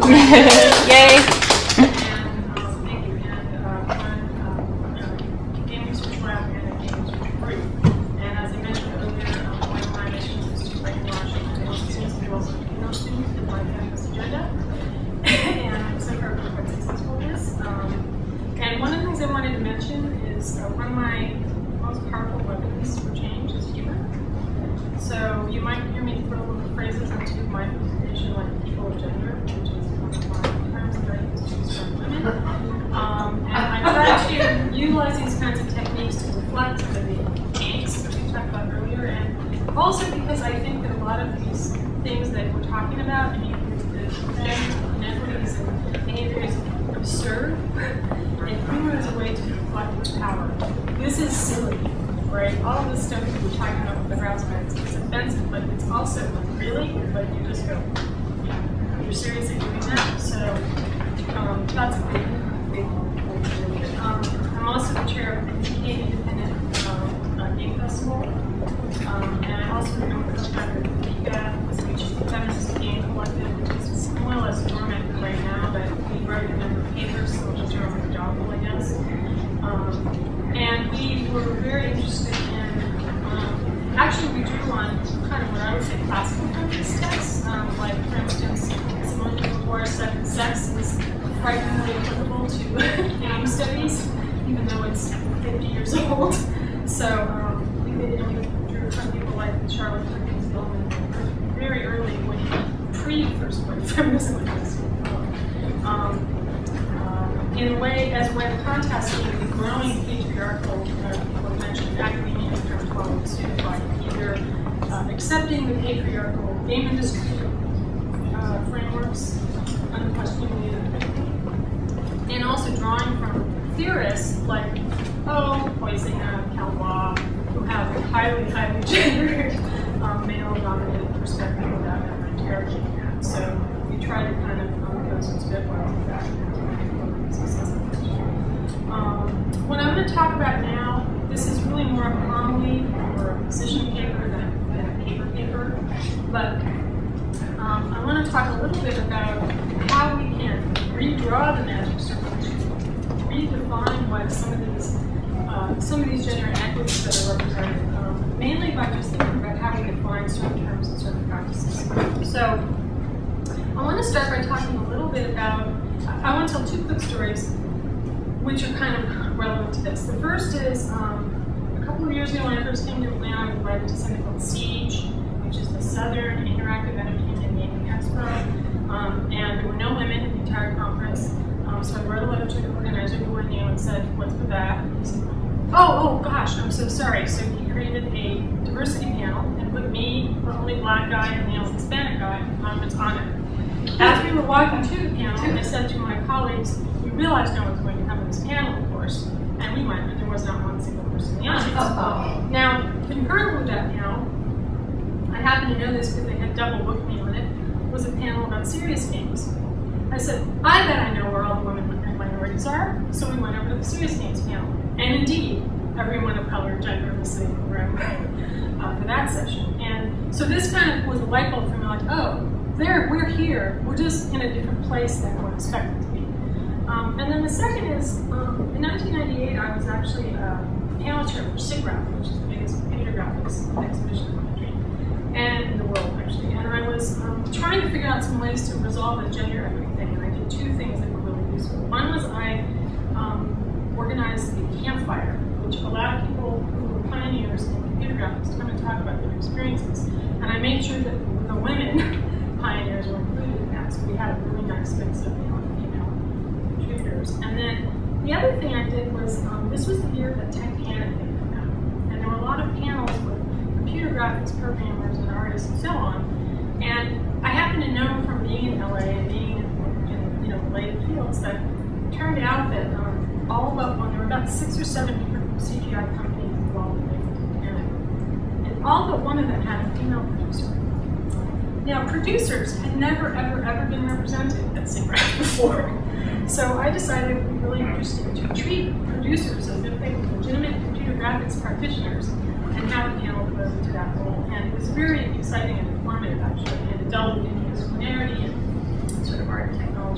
Yay! Thank you. And game research lab and a game research group. And as I mentioned earlier, one of my missions is to brainwash male students as well as female students in my campus agenda. And so far, we've been quite successful with this. And one of the things I wanted to mention is one of my most powerful weapons for change is humor. So you might hear me throw little phrases into my presentation like people of gender, which is one of my terms that I use to describe women. And I try to utilize these kinds of techniques to reflect some of the angst that we talked about earlier, and also because I think that a lot of these things that we're talking about, I mean, the gender inequities and behaviors absurd, and humor is a way to reflect its power. This is silly, right? All of this stuff that we're talking about with the harassment is offensive, but it's also really, but you just go, you're seriously doing that? So that's a big one. I'm also the chair of the Independent Game Festival, and I also remember the fact that which is the Feminists Game Collective, which is more or less dormant right now, but we wrote a number of papers, so we'll just throw them a job, I guess. And we were very interested in, actually we drew on kind of what I would say classical feminist texts, like for instance, Simone de Beauvoir's Sex is frighteningly applicable to game studies, even though it's 50 years old. So we drew from people like Charlotte Perkins Gilman very early when pre-first wave feminism was. In a way, as a way of contrasting the growing patriarchal, what I mentioned, academia in terms of following suit by either accepting the patriarchal game industry frameworks unquestioningly, and also drawing from theorists like, Poisina, Calois, who have a highly gendered, male-dominated perspective about hierarchy. So we try to kind of go some spitballs with that. What I'm going to talk about now, this is really more of a homily or a position paper than a paper, but I want to talk a little bit about how we can redraw the magic circle to redefine what some of these gender inequities that are represented, mainly by just thinking about how we define certain terms and certain practices. So I want to start by talking a little bit about, I want to tell two quick stories which are kind of relevant to this. The first is a couple of years ago when I first came to Atlanta, I was invited to something called Siege, which is the Southern Interactive Entertainment Gaming Expo, and there were no women in the entire conference. So I wrote a letter to the organizer who I knew and said, "What's with that?" And he said, oh gosh, I'm so sorry. So he created a diversity panel and put me, the only black guy and the only Hispanic guy, on it. As we were walking to the panel, I said to my colleagues, we realized no one's going to come to this panel, of course, and we went, but there was not one single person in the audience. Now, concurrent with that panel, I happen to know this because they had double booked me on it, was a panel about serious games. I said, I bet I know where all the women and minorities are, so we went over to the serious games panel. And indeed, everyone of color and gender was sitting in the room for that session. And so this kind of was a light bulb for me, like, oh, we're here, we're just in a different place than we're expected to be. And then the second is, in 1998, I was actually a panel chair for SIGGRAPH, which is the biggest computer graphics exhibition in the country, and in the world, actually. And I was trying to figure out some ways to resolve the gender equity thing, and I did two things that were really useful. One was I organized a campfire, which allowed people who were pioneers in computer graphics to come and talk about their experiences. And I made sure that the women pioneers were included in that, so we had a really nice mix of male and female contributors. And then the other thing I did was, this was the year that Tech Panic had come out, and there were a lot of panels with computer graphics programmers and artists and so on. And I happen to know from being in LA and being in related fields that it turned out that all but one, there were about 6 or 7 different CGI companies involved in making Panic, and all but one of them had a female producer. Now, producers had never, ever been represented at SIGGRAPH before. So I decided it would be really interesting to treat producers as if they were legitimate computer graphics practitioners and have a panel devoted to that role. And it was very exciting and informative, actually, and it delved into disciplinarity and sort of art and technology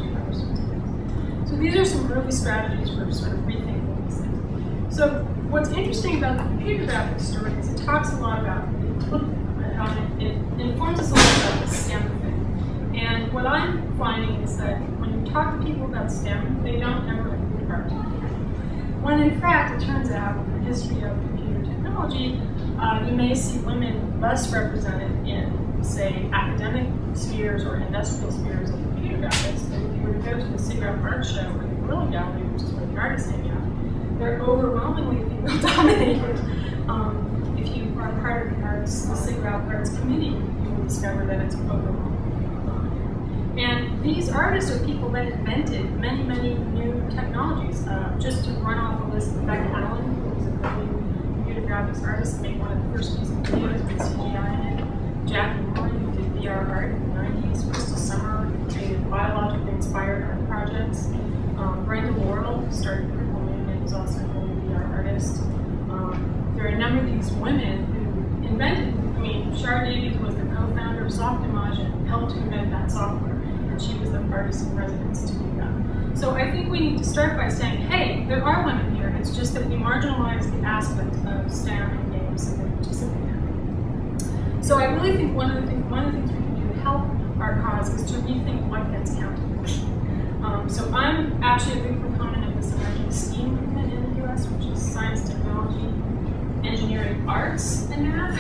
early strategies for sort of rethinking these things. So what's interesting about the computer graphics story is it talks a lot about it informs us a lot about the STEM thing. And what I'm finding is that when you talk to people about STEM, they don't ever include art. When in fact, it turns out, in the history of computer technology, you may see women less represented in, say, academic spheres or industrial spheres of computer graphics. But if you were to go to the SIGGRAPH art show or the Guerrilla Gallery, which is where the artists hang out, they're overwhelmingly female-dominated. If you are part of the SIGGRAPH Arts Committee, you will discover that it's overwhelmingly female-dominated. And these artists are people that invented many, many new technologies. Just to run off a list, Becca Allen, who was a early computer graphics artist, made one of the first music videos with CGI in it. Jackie Moore, who did VR art in the 90s. Crystal Summer, who created biologically inspired art projects. Brenda Laurel, who started Critical Moon and was also an early VR artist. There are a number of these women who invented, Shar Davies was the co-founder of Softimage and helped to invent that software, and she was the artist in residence to do that. So I think we need to start by saying, hey, there are women here, it's just that we marginalize the aspect of STEM and games that they participate in. So I really think one of the things we can do to help our cause is to rethink what gets counted. So I'm actually a big proponent of this emerging STEAM movement in the US, which is science, technology, engineering, arts, and math,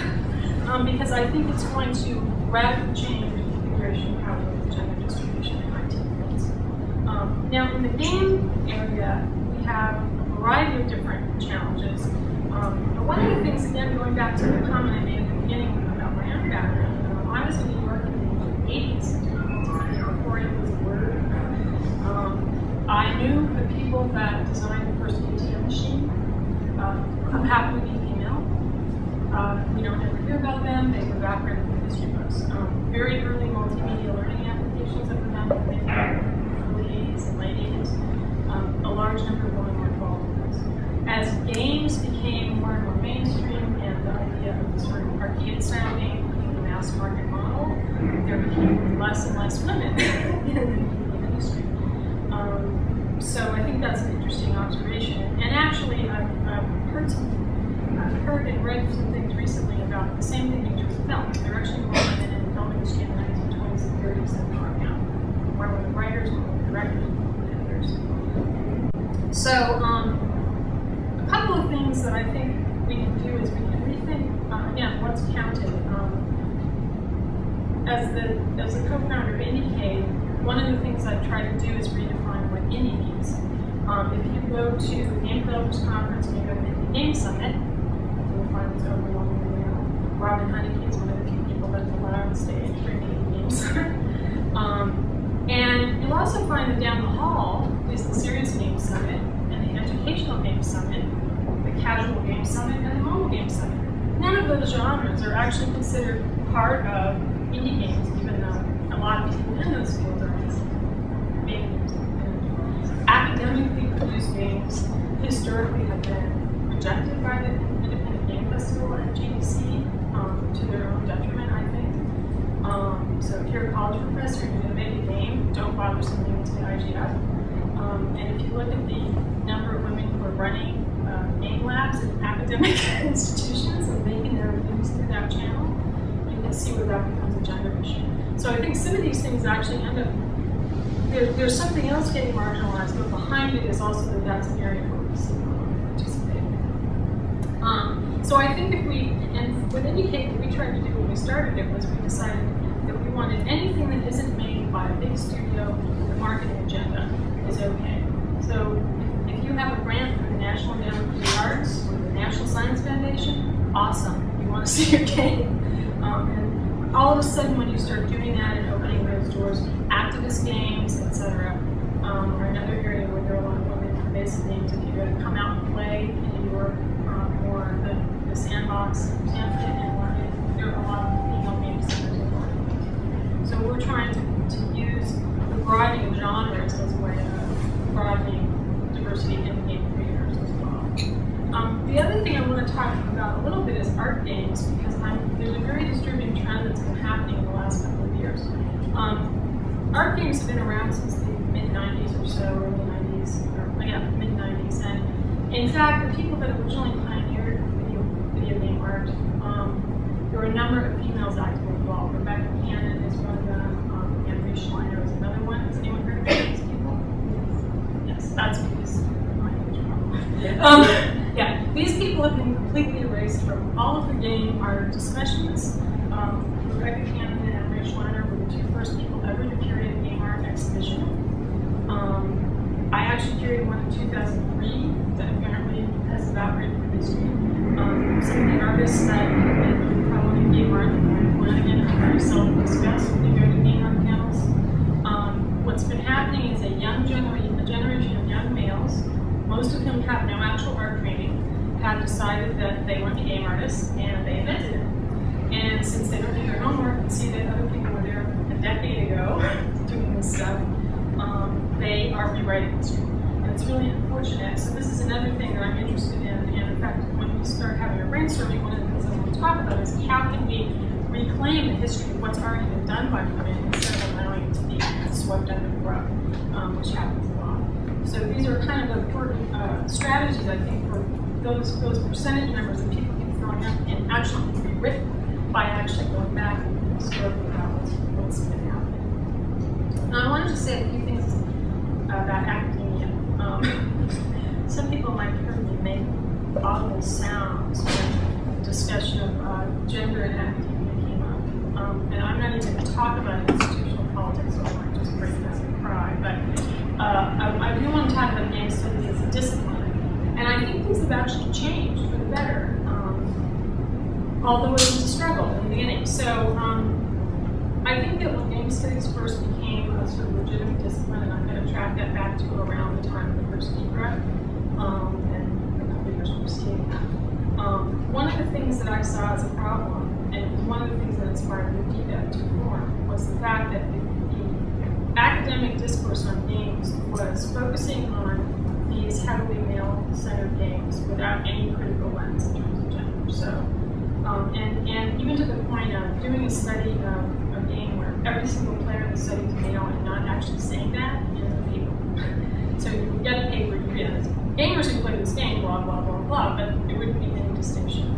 because I think it's going to radically change the configuration of how we look at gender distribution in IT fields. Now, in the game area, we have a variety of different challenges. But one of the things, again, going back to the comment I made at the beginning about my own background, I was in New York in the 80s, before it was a word. I knew the people that designed the first ATM machine, who happened to be female. We don't ever hear about them. They were evaporated from history books. Very early multimedia learning applications that were done in the early 80s and late 80s. A large number of women were involved in this. As games became more and more mainstream and the idea of the sort of arcade style game became the mass market model, there became less and less women in the industry. So I think that's an interesting observation. And actually, I've heard and read some things recently about the same thing in terms of film. There are actually more women in the film industry in the 1920s and 30s than there are now. More women writers, more women directors, more women editors. So a couple of things that I think we can do is we can rethink, again, what's counted. As the co-founder of IndieCade, one of the things I've tried to do is redefine what indie means. If you go to the Game Developers Conference and you go to the Indie Game Summit, you'll find it's overwhelmingly male. Robin Honeyke is one of the few people that's allowed on stage for the Indie Game Summit. And you'll also find that down the hall is the Serious Game Summit and the Educational Game Summit, the Casual Game Summit, and the Mobile Game Summit. None of those genres are actually considered part of indie games, even though a lot of people in those fields are making games. Academically produced games historically have been rejected by the Independent Game Festival and GDC to their own detriment, I think. So if you're a college professor and you're going to make a game, don't bother sending it to the IGF. And if you look at the number of women who are running game labs in academic institutions and making their reviews through that channel, you can see where that becomes a gender issue. So I think some of these things actually end up, there's something else getting marginalized, but behind it is also that that's an area where we see women participate. So I think if we, and with IndieCade, what we tried to do when we started it was we decided that we wanted anything that isn't made by a big studio with a marketing agenda is okay. So if you have a grant from the National Endowment for the Arts or the National Science Foundation, awesome. We want to see your game. And all of a sudden, when you start doing that and opening those doors, activist games, etc., are another area where there are a lot of women pervasive games. If you go to Come Out and Play in New York, or the Sandbox in Stanford and London, there are a lot of female game centers in London. So we're trying to use the broadening of genres as a way of broadening diversity in game creators as well. The other thing I want to talk about a little bit is art games, because there's a very disturbing trend that's been happening in the last couple of years. Art games have been around since the mid-90s or so, early 90s. 90s, or yeah, mid-90s. And in fact, the people that originally pioneered video game art, there were a number of females actively involved. Rebecca Cannon is one of them. Andrea Schleiner is another one. Has anyone heard of these people? Yes, that's because of my age problem. Yeah, these people have been completely erased from all of the game art discussions. Rebecca Cannon and Andrea Schleiner were the two first people ever to curate a game art exhibition. I actually curated one in 2003 that apparently has about written history. Some of the artists that probably game art, like Flanagan, are very seldom discussed when you go to game art panels. What's been happening is a generation of young males, most of whom have no actual art training, have decided that they want to be game artists, and they invented it. And since they don't do their homework and see that other people were there a decade ago doing this stuff, they are rewriting history. And it's really unfortunate. So this is another thing that I'm interested in. And in fact, when we start having a brainstorming, one of the things I want to talk about is how can we reclaim the history of what's already been done by women instead of allowing it to be swept under the rug, which happens a lot. So these are kind of important strategies, I think, for those percentage numbers that people keep throwing up and actually rewritten by actually going back and historically about what's been happening. Now, I wanted to say a few things about academia. Some people might hear me make audible sounds when the discussion of gender and academia came up. And I'm not even going to talk about institutional politics, so I might just break down and cry. But I do want to talk about game studies as a discipline. And I think things have actually changed for the better, although it was a struggle in the beginning. So I think that when game studies first became a sort of legitimate discipline, and I'm going to track that back to around the time of the first TIFF, and a couple of years preceding that. One of the things that I saw as a problem, and one of the things that inspired the TIFF to form, was the fact that the academic discourse on games was focusing on these heavily male-centered games without any critical lens in terms of gender. So, and even to the point of doing a study of a game where every single player in the study is male and not actually saying that in the paper. So you would get a paper, you get gamers who play this game, blah, blah, blah, blah, but there wouldn't be any distinction.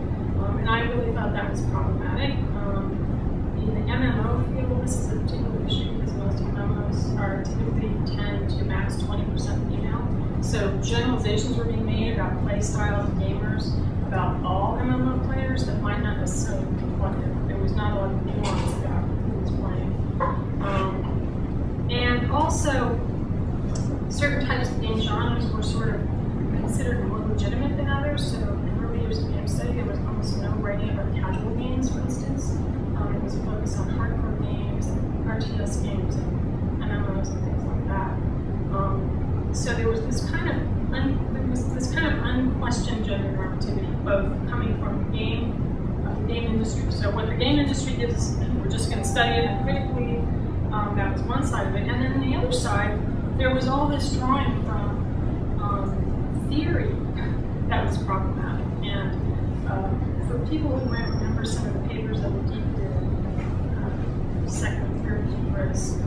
And I really thought that was problematic. In the MMO field, this is a particular issue because most MMOs are typically 10 to max 20% female. So generalizations were being made about play styles of gamers, about all MMO players that might not necessarily be reflective. There was not a lot of nuance about who was playing. And also, certain types of game genres were sort of considered more legitimate than others. So in early years of game study, there was almost no writing about casual games, for instance. It was a focus on hardcore games, and RTS games, and MMOs, and things like that. So there was this kind of unquestioned gender normativity, both coming from the game industry. So what the game industry did is we're just going to study it and critically. That was one side of it, and then on the other side, there was all this drawing from theory that was problematic. And for people who might remember some of the papers that were deep in second and third Pearce,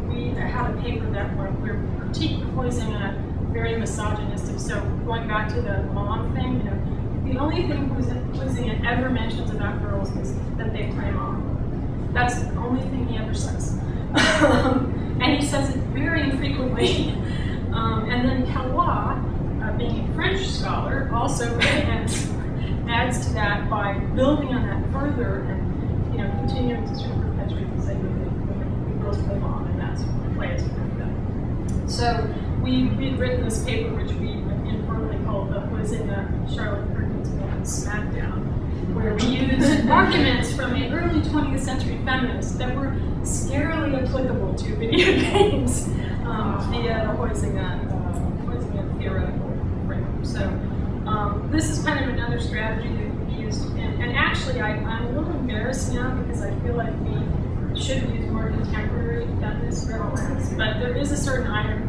we had a paper that where we critiqued the Huizinga very misogynistic. So going back to the mom thing, you know, the only thing Huizinga ever mentions about girls is that they play mom. That's the only thing he ever says. And he says it very infrequently. And then Calois, being a French scholar, also adds to that by building on that further and, you know, continuing to sort of perpetuate the saying that girls play mom, and that's play as part of that. So we had written this paper, which we informally called the Huizinga Charlotte Perkins Smackdown, where we used arguments from the early 20th century feminists that were scarily applicable to video games via the Huizinga theoretical framework. So this is kind of another strategy that we used, and actually I'm a little embarrassed now because I feel like we should use more contemporary feminist lens, but there is a certain irony